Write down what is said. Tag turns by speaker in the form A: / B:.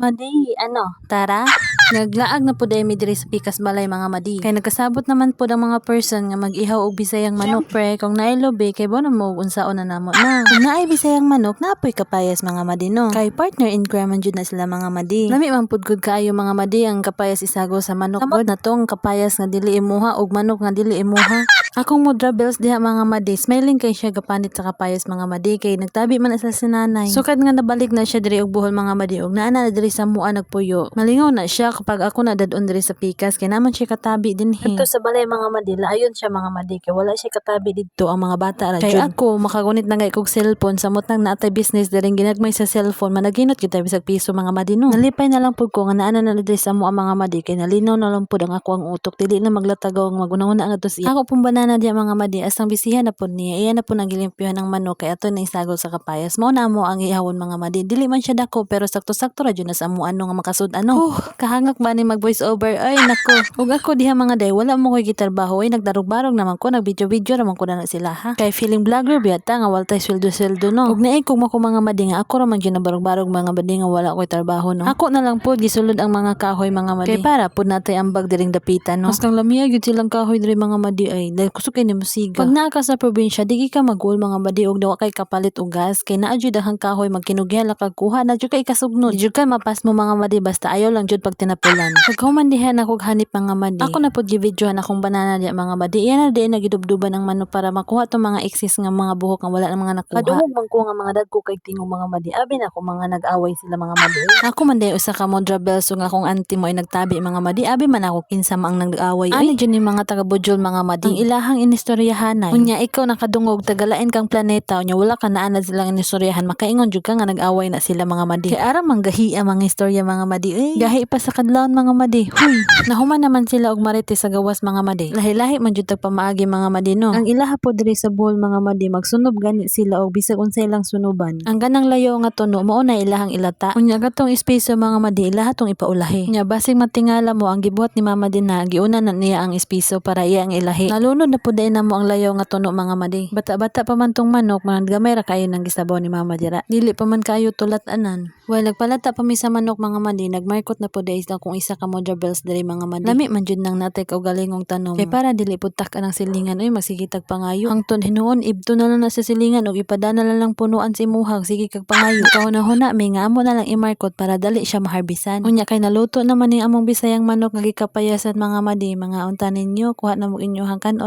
A: Madi, ano, tara? Naglaag na po dahil mi diri sa pikas balay mga madi. Kay nagkasabot naman po ang mga person nga mag-ihaw og bisayang manok. Pre, kung naay lobe kay bono mo og unsaon na namo na. Kung naay bisayang manok, naapoy kapayas mga madi no. Kay partner in crime man jud na sila mga madi. Lami man pud gud kaayo mga madi ang kapayas isago sa manok. Kamot na tong kapayas nga dili imuha og manok nga dili imuha. Akong mudra bells diha mga madi, smiling kay siya gapanit sa kapayas mga madi kay nagtabi man sa sinanay. Sukad nga nabalik na siya diri og buhol mga madi og naa na diri sa mua nagpuyo. Malingaw na siya kapag ako na dadon diri sa pikas kay naman siya katabi dinhi. Dito sa balay mga madi, laayon siya mga madi kay wala siya katabi didto ang mga bata ra jud. Kay ako makagunit na gay kog cellphone samot nang naatay business diri ginagmay sa cellphone managinot kita bisag piso mga madi no. Nalipay na lang pud ko nga naa na diri sa mua mga madi kay nalinaw na lang pud ang ako ang utok dili na maglatagaw ang magunahuna nga to siya. Ako pong banana diya mga madi asang bisihan na pud niya iya na pud nagilimpyuhan ng manok kay ato na isagol sa kapayas mao na mo ang ihawon mga madi dili man siya dako pero sakto-sakto ra jud na sa amo ano nga makasud ano. Kahangak ba ni mag voice over ay nako. Ug ako diha mga day wala mo koy gitrabaho ay nagdarog-barog naman ko nagvideo-video naman ko na sila ha. Kay feeling vlogger biyata nga waltay sweldo-sweldo no. Ug naay kog mga madi nga ako ra man gyud nabarog-barog mga madi nga wala koy trabaho no. Ako na lang pud gisulod ang mga kahoy mga madi. Kay para pud natay ambag diring dapitan no. Mas kang lamiya gyud silang kahoy diri mga madi ay dahil kusog kay ni musiga. Pag naa ka sa probinsya digi ka magul mga madi og dawa kay kapalit og gas kay naa jud dahang kahoy magkinugyan la kag kuha na jud kay kasugnud. Jud ka mapas mo mga madi basta ayaw lang jud pag tinapulan. Paghuman diha na kog hanip mga madi. Ako na pud gi-videohan akong banana diha mga madi. Iyan na di nagidubduban ang manok para makuha tong mga excess nga mga buhok nga wala na mga nakuha. Kadungog man ko nga mga dagko kay tingog mga madi. Abi na ako mga nag-away sila mga madi. Ako man day usa ka modra bells nga akong auntie mo ay nagtabi mga madi. Abi man ako kinsa ang nag-away. Ani jud ni mga taga Bujol mga madi. Ang ilahang inistoryahanay. Unya ikaw nakadungog tagalain kang planeta unya wala ka naa na silang inistoryahan makaingon jud ka nga nag-away na sila mga madi. Kay aram manggahi ang mga istorya mga madi. Gahi pa sa kadlawon mga madi. Huy, nahuman naman sila og marite sa gawas mga madi. Lahi-lahi man jud tagpamaagi mga madi no. Ang ilaha po diri sa buhol mga madi magsunob gani sila og bisag unsay lang sunuban. Ang ganang layo nga tuno mao na ilahang ilata. Unya katong espeso mga madi ilaha tong ipaulahi. Unya basig matingala mo ang gibuhat ni mama din na giuna na niya ang espeso para iya ang ilahi. Nalunod na pud na mo ang layo nga tuno mga madi. Bata-bata pa man tong manok man gamay ra kayo nang gisabaw ni mama dira. Dili pa man kayo tulat-anan. Well, nagpalata pa mi sa manok mga madi, nagmarkot na po dahil kung isa ka modra bells diri mga madi. Lami man jud nang natay og galingong tanom. Kay para dili pud tak anang silingan oy magsigitag pangayo. Hangtod hinuon ibto na lang na sa silingan og ipadana na lang punuan sa imuhag sige kag pangayo. Kahuna-huna may nga amo na lang imarkot para dali siya maharbisan. Unya kay naluto naman ni among bisayang manok nga gikapayasan mga madi, mga unta ninyo kuha na mo inyo hangkanon.